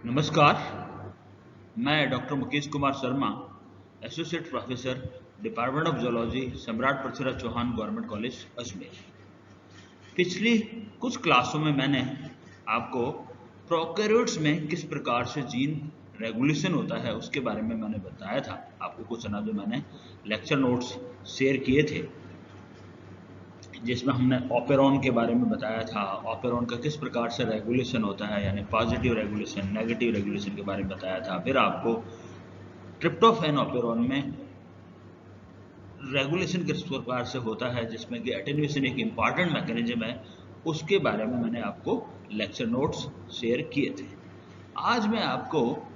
नमस्कार। मैं doctor Mukesh Kumar Sharma, associate professor, department of zoology, सम्राट पृथ्वीराज चौहान गवर्नमेंट कॉलेज, अजमेर। पिछली कुछ क्लासों में मैंने आपको प्रोकैरियोट्स में किस प्रकार से जीन रेगुलेशन होता है उसके बारे में मैंने बताया था। आपको कुछ ना जो मैंने लेक्चर नोट्स शेयर किए थे, जिसमें हमने ऑपेरॉन के बारे में बताया था। ऑपेरॉन का किस प्रकार से रेगुलेशन होता है, यानी पॉजिटिव रेगुलेशन, नेगेटिव रेगुलेशन के बारे में बताया था। फिर आपको ट्रिप्टोफैन ऑपेरॉन में रेगुलेशन किस प्रकार से होता है, जिसमें कि एटेन्यूएशन एक इम्पॉर्टेंट मैकेनिज्म है, उसके बारे में मैंने आपको लेक्चर नोट्स शेयर किए थे। आज मैं आपको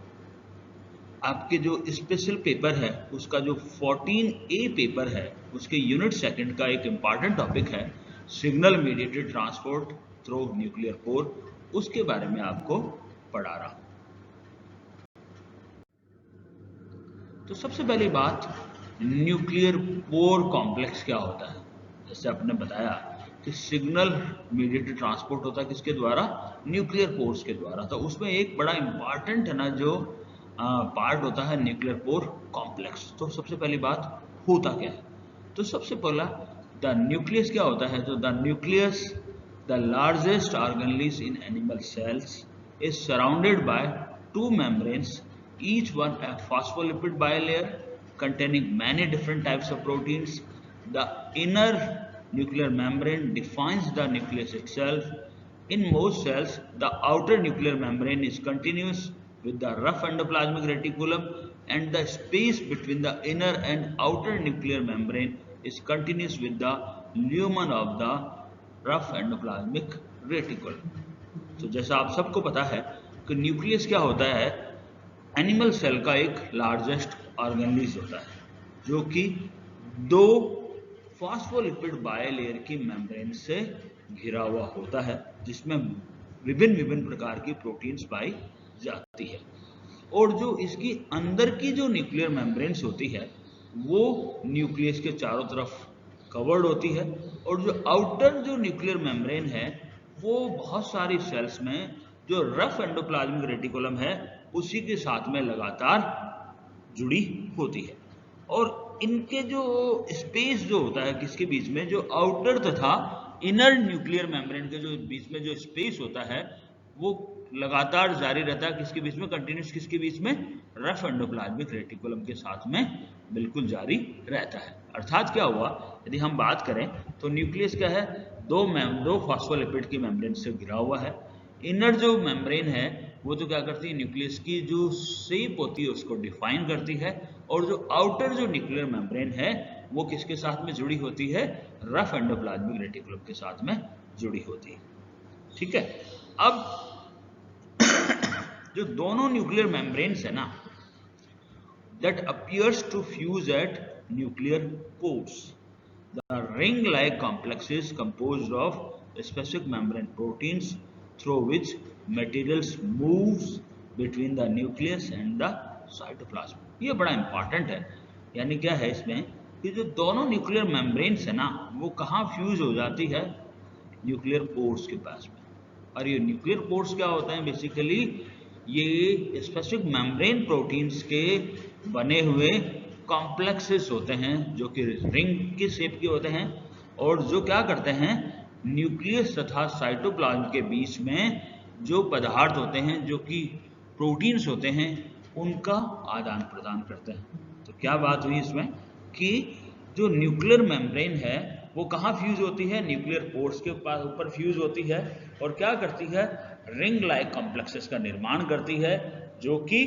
आपके जो स्पेशल पेपर है उसका जो 14A पेपर है उसके यूनिट सेकंड का एक इम्पॉर्टेंट टॉपिक है signal mediated transport through nuclear pore, उसके बारे में आपको पढ़ा रहा हूं। तो सबसे पहली बात, न्यूक्लियर पोर कॉम्प्लेक्स क्या होता है। जैसे आपने बताया कि सिग्नल मीडिएटेड ट्रांसपोर्ट होता है किसके द्वारा, न्यूक्लियर पोर्स के द्वारा। तो उसमें एक बड़ा इंपॉर्टेंट है ना जो पार्ट होता है न्यूक्लियर पोर कॉम्प्लेक्स। तो सबसे पहली बात, होता क्या है। तो सबसे पहला, द न्यूक्लियस क्या होता है। तो the nucleus, the largest organelles in animal cells, is surrounded by two membranes, each one a phospholipid bilayer containing many different types of proteins. The inner nuclear membrane defines the nucleus itself. In most cells, the outer nuclear membrane is continuous with the rough endoplasmic reticulum, and the space between the inner and outer nuclear membrane is continuous with the lumen of the rough endoplasmic reticulum. तो जैसा आप सबको पता है कि nucleus क्या होता है, एनिमल सेल का एक लार्जेस्ट ऑर्गेनेल्स होता है जो कि दो फॉस्फोलिपिड बायलेयर की मेम्ब्रेन से घिरा हुआ होता है, जिसमें विभिन्न विभिन्न प्रकार की प्रोटीन्स पाई जाती है। और जो इसकी अंदर की जो न्यूक्लियर मेम्ब्रेन्स होती है वो न्यूक्लियस के चारों तरफ कवर्ड होती है, और जो आउटर जो न्यूक्लियर मेम्ब्रेन है वो बहुत सारी सेल्स में जो रफ एंडोप्लाज्मिक रेटिकुलम है उसी के साथ में लगातार जुड़ी होती है। और इनके जो स्पेस जो होता है किसके बीच में, जो आउटर तथा इनर न्यूक्लियर मेम्ब्रेन के जो बीच में जो स्पेस होता है वो लगातार जारी रहता है किसके बीच में, कंटिन्यूस किसके बीच में, रफ एंडोप्लाज्मिक रेटिकुलम के साथ में बिल्कुल जारी रहता है। अर्थात क्या हुआ, यदि हम बात करें तो न्यूक्लियस क्या है, दो फॉस्फोलिपिड की मेम्ब्रेन से घिरा हुआ है। इनर जो मेम्ब्रेन है वो तो क्या करती है, न्यूक्लियस की जो शेप होती है उसको डिफाइन करती है, और जो आउटर जो न्यूक्लियर मेम्ब्रेन है वो किसके साथ में जुड़ी होती है, रफ एंडोप्लाज्मिक रेटिकुलम के साथ में जुड़ी होती है। ठीक है। अब जो दोनों न्यूक्लियर मेम्ब्रेन्स है ना, that appears to fuse at nuclear pores. The ring-like complex is composed of specific membrane proteins through which materials moves between the nucleus and the cytoplasm. ये बड़ा इंपॉर्टेंट है। यानी क्या है इसमें कि जो दोनों न्यूक्लियर मेम्ब्रेन्स है ना वो कहाँ फ्यूज हो जाती है, न्यूक्लियर पोर्स के पास में। और ये न्यूक्लियर पोर्स क्या होते हैं, बेसिकली ये स्पेसिफिक मेम्ब्रेन प्रोटीन्स के बने हुए कॉम्प्लेक्सेस होते हैं जो कि रिंग के शेप के होते हैं, और जो क्या करते हैं, न्यूक्लियस तथा साइटोप्लाज्म के बीच में जो पदार्थ होते हैं जो कि प्रोटीन्स होते हैं उनका आदान प्रदान करते हैं। तो क्या बात हुई इसमें कि जो न्यूक्लियर मेम्ब्रेन है वो कहाँ फ्यूज होती है, न्यूक्लियर पोर्स के ऊपर फ्यूज होती है, और क्या करती है, रिंग लाइक कॉम्प्लेक्सेस का निर्माण करती है जो कि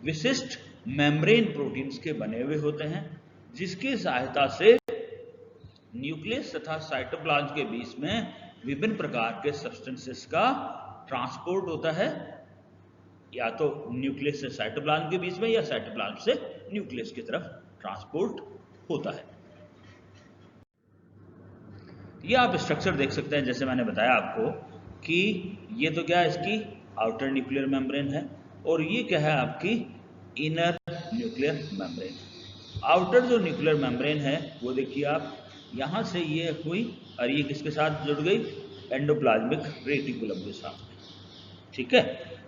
विशिष्ट मेम्ब्रेन प्रोटीन्स के बने हुए होते हैं, जिसकी सहायता से न्यूक्लियस तथा साइटोप्लाज्म के बीच में विभिन्न प्रकार के सब्सटेंसेस का ट्रांसपोर्ट होता है, या तो न्यूक्लियस से साइटोप्लाज्म के बीच में या साइटोप्लाज्म से न्यूक्लियस की तरफ ट्रांसपोर्ट होता है। ये आप स्ट्रक्चर देख सकते हैं, जैसे मैंने बताया आपको कि ये तो क्या है, इसकी आउटर न्यूक्लियर मेम्ब्रेन है, और ये क्या है आपकी इनर न्यूक्लियर मेम्ब्रेन। आउटर जो न्यूक्लियर मेम्ब्रेन है वो देखिए आप, यहाँ से ये हुई और ये किसके साथ जुड़ गई, एंडोप्लाज्मिक रेटिकुलम के साथ। ठीक है।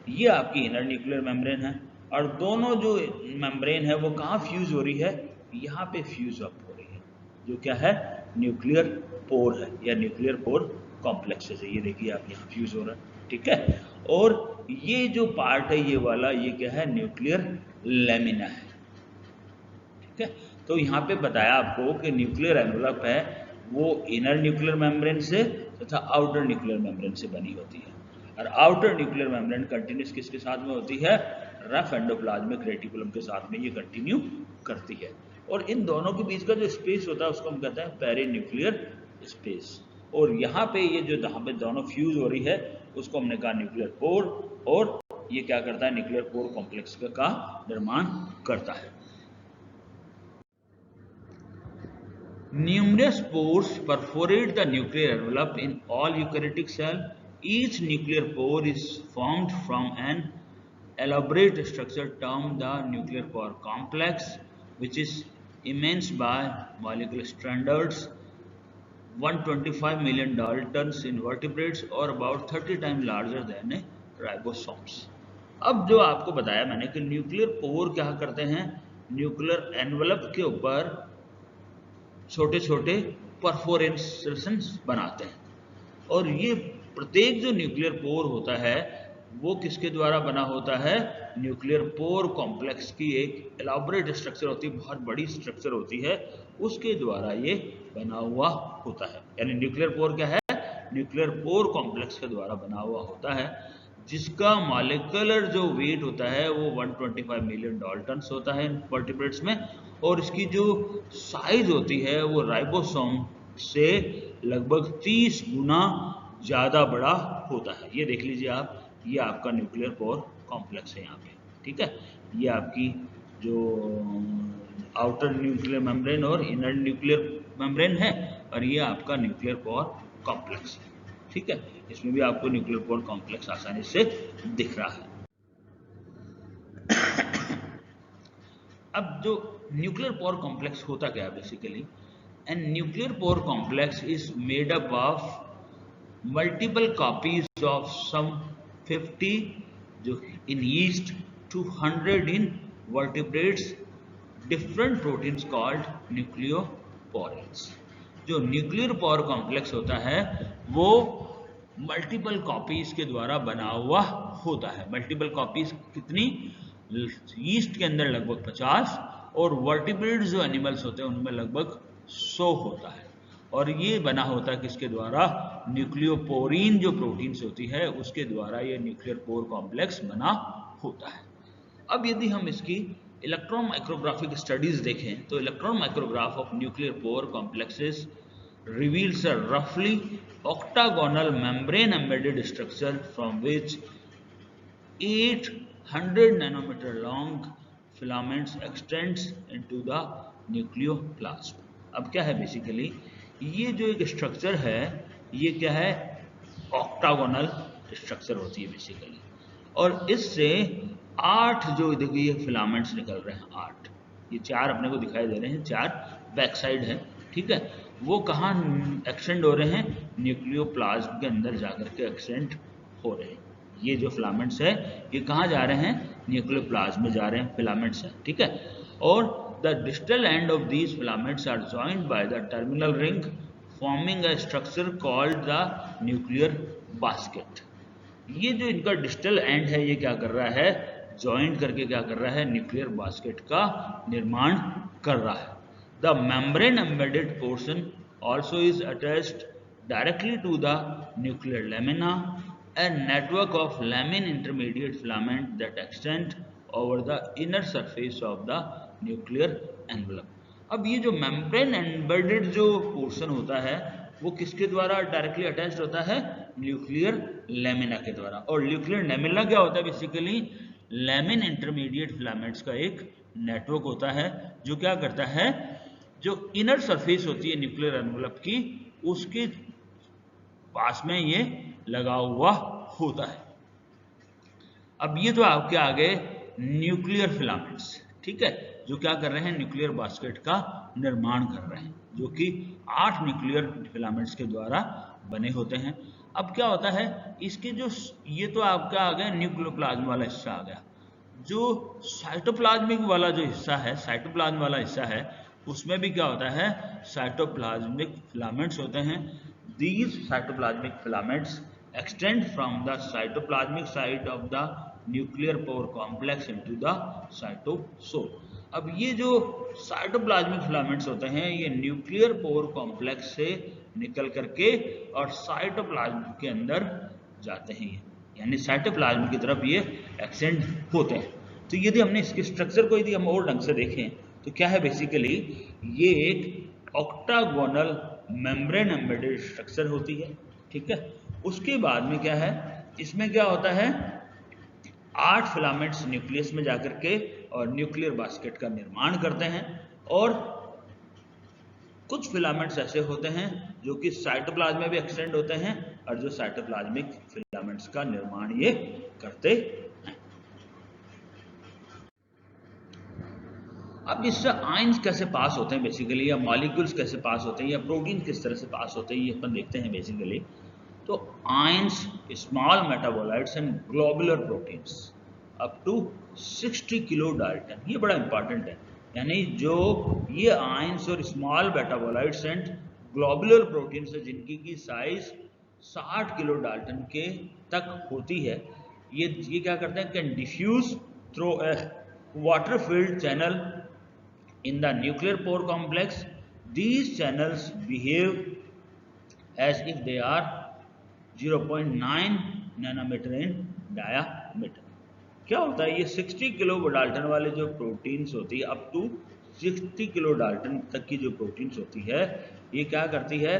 ये आपकी इनर न्यूक्लियर मेम्ब्रेन है, और दोनों जो मेम्ब्रेन है वो कहाँ फ्यूज हो रही है, यहाँ पे फ्यूज अप हो रही है, जो क्या है, न्यूक्लियर पोर है या न्यूक्लियर पोर कॉम्प्लेक्स है। ये देखिए आप यहाँ फ्यूज हो रहा है, ठीक है। और ये जो पार्ट है ये वाला, ये क्या है, न्यूक्लियर लेमिना है, ठीक है। तो यहाँ पे बताया आपको कि न्यूक्लियर एनवलप है वो इनर न्यूक्लियर मेम्ब्रेन से तथा आउटर न्यूक्लियर मेम्ब्रेन से बनी होती है, और आउटर न्यूक्लियर मेम्ब्रेन कंटिन्यूस किसके साथ में होती है, रफ एंडोप्लाज्मिक रेटिकुलम के साथ में ये कंटिन्यू करती है। और इन दोनों के बीच का जो स्पेस होता है उसको हम कहते हैं पेरीन्यूक्लियर स्पेस। और यहाँ पे ये जो जहाँ पे दोनों फ्यूज हो रही है उसको हमने कहा न्यूक्लियर पोर, और ये क्या करता है, न्यूक्लियर पोर कॉम्प्लेक्स का निर्माण करता है। Numerous pores perforate the nuclear envelope in all eukaryotic cells. Each nuclear pore is formed from an elaborate structure termed the nuclear pore complex, which is immense by molecular standards, 125 million Daltons in vertebrates or about 30 times larger than a ribosomes. अब जो आपको बताया मैंने कि nuclear pore क्या करते हैं, nuclear envelope के ऊपर छोटे छोटे परफोरेशंस बनाते हैं, और ये प्रत्येक जो न्यूक्लियर पोर होता है वो किसके द्वारा बना होता है, न्यूक्लियर पोर कॉम्प्लेक्स की एक एलाबोरेट स्ट्रक्चर होती है, बहुत बड़ी स्ट्रक्चर होती है, उसके द्वारा ये बना हुआ होता है। यानी न्यूक्लियर पोर क्या है, न्यूक्लियर पोर कॉम्प्लेक्स के द्वारा बना हुआ होता है, जिसका मॉलिक्यूलर जो वेट होता है वो 125 मिलियन डाल्टन्स होता है वर्टिब्रेट्स में, और इसकी जो साइज होती है वो राइबोसोम से लगभग 30 गुना ज़्यादा बड़ा होता है। ये देख लीजिए आप, ये आपका न्यूक्लियर पोर कॉम्प्लेक्स है यहाँ पे, ठीक है। ये आपकी जो आउटर न्यूक्लियर मेम्ब्रेन और इनर न्यूक्लियर मेम्ब्रेन है, और ये आपका न्यूक्लियर पोर कॉम्प्लेक्स है, ठीक है। इसमें भी आपको न्यूक्लियर पोर कॉम्प्लेक्स आसानी से दिख रहा है। अब जो न्यूक्लियर पोर कॉम्प्लेक्स होता क्या है basically, and nuclear pore complex is made up of multiple copies of some 50 जो in yeast to 100 in vertebrates different proteins called nucleoporins. जो न्यूक्लियर पोर कॉम्प्लेक्स होता है वो मल्टीपल कॉपीज के द्वारा बना हुआ होता है। मल्टीपल कॉपीज कितनी, ईस्ट के अंदर लगभग 50, और वर्टिब्रेट्स जो एनिमल्स होते हैं उनमें लगभग 100 होता है, और ये बना होता है किसके द्वारा, न्यूक्लियोपोरीन जो प्रोटीन्स होती है उसके द्वारा ये न्यूक्लियर पोर कॉम्प्लेक्स बना होता है। अब यदि हम इसकी इलेक्ट्रॉन माइक्रोग्राफिक स्टडीज देखें तो electron micrograph of nuclear pore complexes reveals a roughly octagonal membrane embedded structure from which 800 nanometer long filaments extends into the nucleoplasm. अब क्या है बेसिकली, ये जो एक स्ट्रक्चर है ये क्या है, ऑक्टागोनल स्ट्रक्चर होती है बेसिकली, और इससे 8 जो देखिए ये फिलामेंट्स निकल रहे हैं, 8, ये 4 अपने को दिखाई दे रहे हैं, 4 बैक साइड है, ठीक है। वो कहाँ एक्सटेंड हो रहे हैं, न्यूक्लियोप्लाज्म के अंदर जाकर के एक्सटेंड हो रहे हैं। ये जो फिलामेंट्स है ये कहाँ जा रहे हैं, न्यूक्लियोप्लाज्म में जा रहे हैं, फिलामेंट्स हैं, ठीक है। और the distal end of these filaments are joined by the terminal ring forming a structure called the nuclear basket. ये जो इनका डिस्टल एंड है ये क्या कर रहा है, जॉइंट करके क्या कर रहा है, न्यूक्लियर बास्केट का निर्माण कर रहा है। The membrane embedded portion also is attached directly to the nuclear lamina, a network of lamina intermediate filaments that extend over the inner surface of the nuclear envelope. अब ये जो membrane embedded जो portion होता है वो किसके द्वारा directly attached होता है, न्यूक्लियर लेमिना के द्वारा। और न्यूक्लियर लेमिना क्या होता है बेसिकली, लैमिन इंटरमीडिएट फिलामेंट्स का एक नेटवर्क होता है जो क्या करता है, जो इनर सरफेस होती है न्यूक्लियर एनवलप की उसके पास में ये लगा हुआ होता है। अब ये तो आपके आगे न्यूक्लियर फिलामेंट्स, ठीक है, जो क्या कर रहे हैं, न्यूक्लियर बास्केट का निर्माण कर रहे हैं, जो कि 8 न्यूक्लियर फिलामेंट्स के द्वारा बने होते हैं। अब क्या होता है, इसके जो ये तो आपका आ गया न्यूक्लियोप्लाज्म वाला हिस्सा आ गया, जो साइटोप्लाज्मिक वाला जो हिस्सा है, साइटोप्लाज्म वाला हिस्सा है, उसमें भी क्या होता है, साइटोप्लाज्मिक फिलामेंट्स होते हैं। These cytoplasmic filaments extend from the cytoplasmic side of the nuclear pore complex into the cytosol। अब ये जो साइटोप्लाज्मिक फिलामेंट्स होते हैं ये न्यूक्लियर पोर कॉम्प्लेक्स से निकल करके और साइटोप्लाज्म के अंदर जाते हैं, यानी साइटोप्लाज्म की तरफ ये एक्सटेंड होते हैं। तो यदि हमने इसके स्ट्रक्चर को यदि हम और ढंग से देखें तो क्या है, बेसिकली ये एक ऑक्टागोनल मेम्ब्रेन एम्बेडेड स्ट्रक्चर होती है, ठीक है। उसके बाद में क्या है, इसमें क्या होता है, 8 फिलामेंट्स न्यूक्लियस में जाकर के और न्यूक्लियर बास्केट का निर्माण करते हैं, और कुछ फिलामेंट्स ऐसे होते हैं जो कि साइटोप्लाज्म में भी एक्सटेंड होते हैं और जो साइटोप्लाज्मिक फिलामेंट्स का निर्माण ये करते हैं। अब इससे आयंस कैसे पास होते हैं बेसिकली, या मॉलिक्यूल्स कैसे पास होते हैं, या प्रोटीन किस तरह से पास होते हैं, ये अपन देखते हैं बेसिकली। तो ions, small metabolites and globular proteins up to 60 kilo dalton, ये बड़ा इंपॉर्टेंट है, यानी जो ये आयंस और small metabolites and globular proteins है जिनकी की साइज 60 किलो डाल्टन के तक होती है, ये क्या करते हैं, can diffuse through a water filled channel in the nuclear pore complex। These channels behave as if they are 0.9 nanometer in diameter। क्या होता है, ये 60 किलो डाल्टन वाले जो प्रोटीन्स होती है, अप टू 60 किलो डाल्टन तक की जो प्रोटीन्स होती है, ये क्या करती है,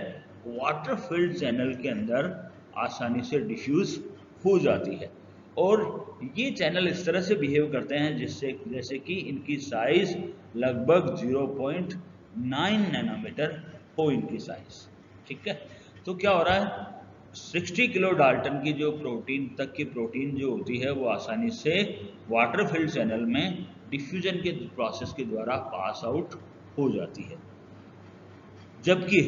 वाटर फिल्ड चैनल के अंदर आसानी से डिफ्यूज हो जाती है, और ये चैनल इस तरह से बिहेव करते हैं जिससे जैसे कि इनकी साइज लगभग 0.9 नैनोमीटर हो इनकी साइज, ठीक है। तो क्या हो रहा है, 60 किलो डाल्टन की जो प्रोटीन तक की प्रोटीन जो होती है वो आसानी से वाटर फिल्ड चैनल में डिफ्यूजन के प्रोसेस के द्वारा पास आउट हो जाती है, जबकि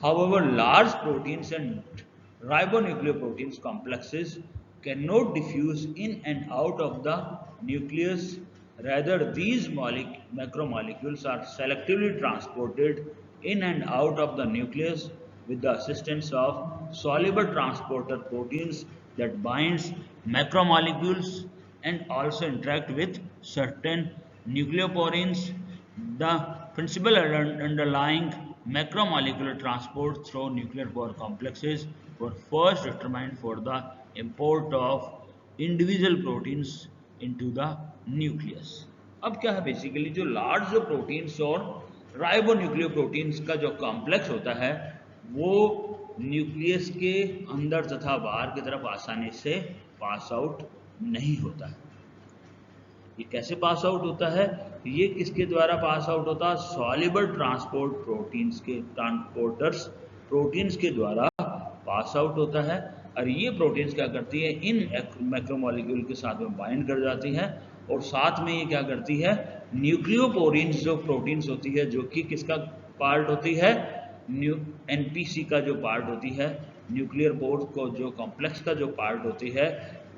however large proteins and ribonucleoproteins complexes cannot diffuse in and out of the nucleus, rather these macromolecules are selectively transported in and out of the nucleus with the assistance of soluble transporter proteins that binds macromolecules and also interact with certain nucleoporins। The principle underlying macromolecular transport through nuclear pore complexes were first determined for the import of individual proteins into the nucleus। अब क्या है, basically जो large जो proteins और राइबोन्यूक्लियोप्रोटीन्स का जो complex होता है वो न्यूक्लियस के अंदर तथा बाहर की तरफ आसानी से पास आउट नहीं होता है। ये कैसे पास आउट होता है, ये किसके द्वारा पास आउट होता है, सॉल्युबल ट्रांसपोर्ट प्रोटीन्स के ट्रांसपोर्टर्स प्रोटीन्स के द्वारा पास आउट होता है, और ये प्रोटीन्स क्या करती है, इन मैक्रोमोलिक्यूल के साथ में बाइंड कर जाती है, और साथ में ये क्या करती है, न्यूक्लियोपोरिन्स जो प्रोटीन्स होती है जो कि किसका पार्ट होती है, एनपीसी का जो पार्ट होती है, न्यूक्लियर पोर को जो कॉम्प्लेक्स का जो पार्ट होती है,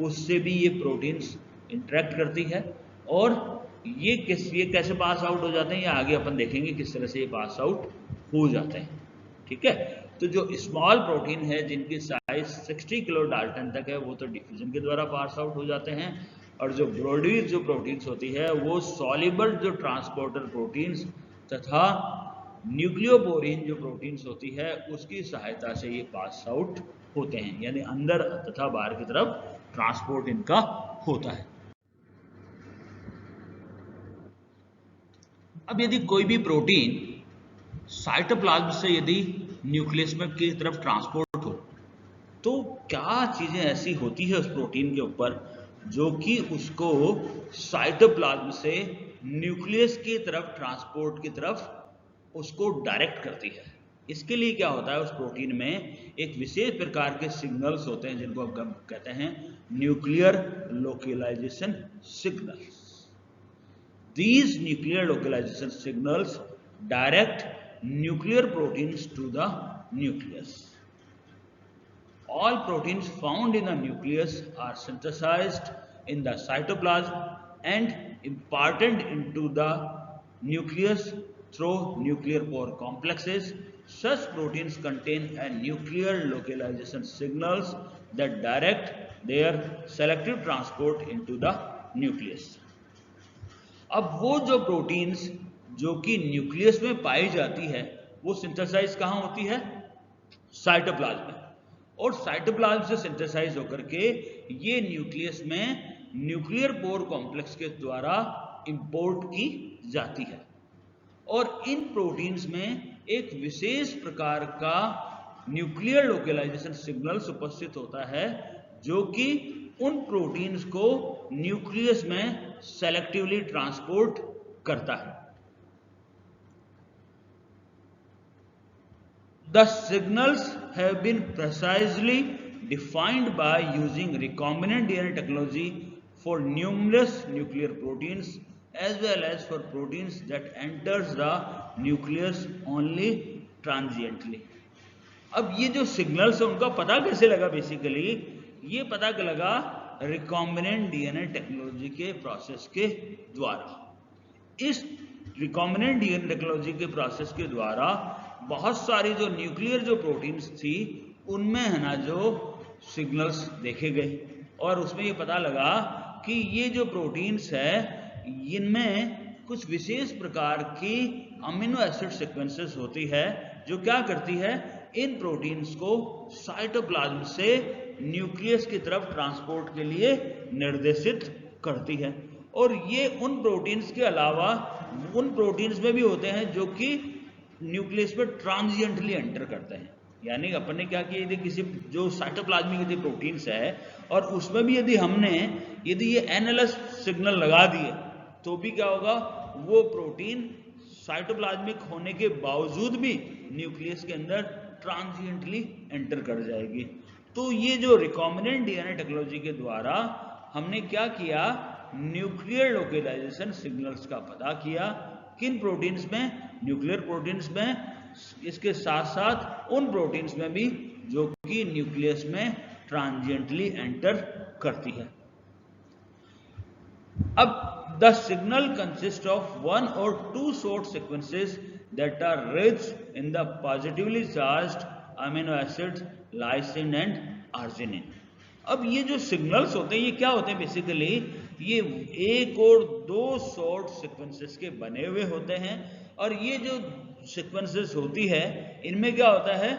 उससे भी ये प्रोटीन्स इंटरेक्ट करती है, और ये कैसे पास आउट हो जाते हैं, ये आगे अपन देखेंगे किस तरह से ये पास आउट हो जाते हैं, ठीक है। तो जो स्मॉल प्रोटीन है जिनकी साइज 60 किलो डाल्टन तक है वो तो डिफ्यूजन के द्वारा पास आउट हो जाते हैं, और जो ब्रॉडीज जो प्रोटीन्स होती है वो सॉल्युबल जो ट्रांसपोर्टर प्रोटीन्स तथा न्यूक्लियोपोरिन जो प्रोटीन्स होती है उसकी सहायता से ये पास आउट होते हैं, यानी अंदर तथा बाहर की तरफ ट्रांसपोर्ट इनका होता है। अब यदि कोई भी प्रोटीन साइटोप्लाज्म से यदि न्यूक्लियस में की तरफ ट्रांसपोर्ट हो तो क्या चीजें ऐसी होती है उस प्रोटीन के ऊपर जो कि उसको साइटोप्लाज्म से न्यूक्लियस की तरफ ट्रांसपोर्ट की तरफ उसको डायरेक्ट करती है। इसके लिए क्या होता है, उस प्रोटीन में एक विशेष प्रकार के सिग्नल्स होते हैं जिनको हम कहते हैं nuclear localization signals. These nuclear localization signals direct nuclear proteins to the nucleus। all proteins found in the nucleus are synthesized in the cytoplasm and imparted into the nucleus through nuclear pore complexes. Such proteins contain a nuclear localization signals that direct their selective transport into the nucleus. अब वो जो proteins जो कि nucleus में पाई जाती है वो synthesise कहाँ होती है? साइटोप्लाज्म में, और साइटोप्लाज्म से सिंथेसाइज होकर के ये न्यूक्लियस में न्यूक्लियर पोर कॉम्प्लेक्स के द्वारा इंपोर्ट की जाती है। और इन प्रोटीन्स में एक विशेष प्रकार का न्यूक्लियर लोकलाइजेशन सिग्नल्स उपस्थित होता है जो कि उन प्रोटीन्स को न्यूक्लियस में सेलेक्टिवली ट्रांसपोर्ट करता है। The signals have been precisely defined by using recombinant DNA technology for numerous nuclear proteins as well as for proteins that enters the nucleus only transiently. अब ये जो सिग्नल्स है उनका पता कैसे लगा? बेसिकली ये पता लगा रिकॉम्बिनेंट डीएनए टेक्नोलॉजी के प्रोसेस के द्वारा। इस रिकॉम्बिनेंट डीएनए टेक्नोलॉजी के प्रोसेस के द्वारा बहुत सारी जो न्यूक्लियर जो प्रोटीन्स थी उनमें है ना जो सिग्नल्स देखे गए, और उसमें ये पता लगा कि ये जो प्रोटीन्स है इनमें कुछ विशेष प्रकार की अमीनो एसिड सीक्वेंसेस होती है जो क्या करती है, इन प्रोटीन्स को साइटोप्लाज्म से न्यूक्लियस की तरफ ट्रांसपोर्ट के लिए निर्देशित करती है। और ये उन प्रोटीन्स के अलावा उन प्रोटीन्स में भी होते हैं जो कि न्यूक्लियस में ट्रांजिएंटली एंटर करते हैं। यानी अपन ने क्या किया, यदि किसी जो साइटोप्लाज्मिक यदि प्रोटीन्स है और उसमें भी यदि हमने यदि ये एनएलएस सिग्नल लगा दिए तो भी क्या होगा, वो प्रोटीन साइटोप्लाज्मिक होने के बावजूद भी न्यूक्लियस के अंदर ट्रांजिएंटली एंटर कर जाएगी। तो ये जो रिकॉम्बिनेंट डीएनए टेक्नोलॉजी के द्वारा हमने क्या किया, न्यूक्लियर लोकलाइजेशन सिग्नल्स का पता किया किन प्रोटीन्स में, न्यूक्लियर प्रोटीन्स में, इसके साथ साथ उन प्रोटीन्स में भी जो कि न्यूक्लियस में ट्रांजिएंटली एंटर करती है। अब the signal consist of one or two short sequences that are rich in the positively charged amino acids lysine and arginine. अब ये जो सिग्नल्स होते हैं ये क्या होते हैं, बेसिकली ये एक और दो शॉर्ट सीक्वेंसेस के बने हुए होते हैं, और ये जो सीक्वेंसेस होती है इनमें क्या होता है,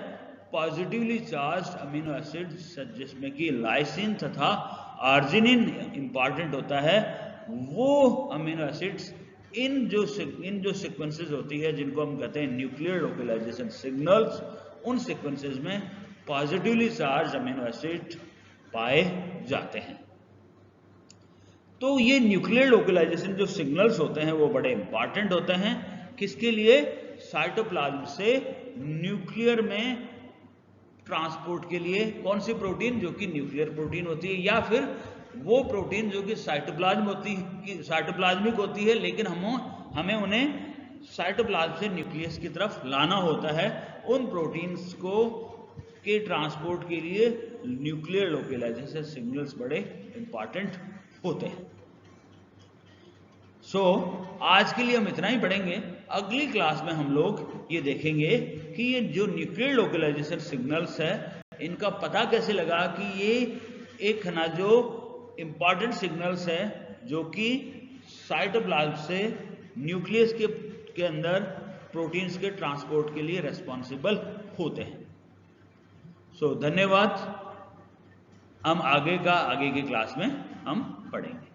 पॉजिटिवली चार्ज्ड अमीनो एसिड्स जिसमें कि लाइसिन तथा आर्जिनिन इंपॉर्टेंट होता है, वो अमीनो एसिड्स इन जो सीक्वेंसेस होती है जिनको हम कहते हैं न्यूक्लियर लोकलाइजेशन सिग्नल्स, उन सीक्वेंसेस में पॉजिटिवली चार्ज अमीनो एसिड पाए जाते हैं। तो ये न्यूक्लियर लोकलाइजेशन जो सिग्नल्स होते हैं वो बड़े इंपॉर्टेंट होते हैं, किसके लिए, साइटोप्लाज्म से न्यूक्लियर में ट्रांसपोर्ट के लिए। कौन सी प्रोटीन, जो कि न्यूक्लियर प्रोटीन होती है, या फिर वो प्रोटीन जो कि साइटोप्लाज्मिक होती है लेकिन हमें उन्हें साइटोप्लाज्म से न्यूक्लियस की तरफ लाना होता है, उन प्रोटीन्स को के ट्रांसपोर्ट के लिए न्यूक्लियर लोकलाइजेशन सिग्नल्स बड़े इंपॉर्टेंट होते हैं। आज के लिए हम इतना ही पढ़ेंगे। अगली क्लास में हम लोग ये देखेंगे कि ये जो न्यूक्लियर लोकलाइजेशन सिग्नल्स है इनका पता कैसे लगा कि ये एक ना जो इंपॉर्टेंट सिग्नल्स है जो कि साइटोप्लाज्म से न्यूक्लियस के अंदर प्रोटीन्स के ट्रांसपोर्ट के लिए रेस्पॉन्सिबल होते हैं। धन्यवाद। हम आगे की क्लास में हम पढ़ेंगे।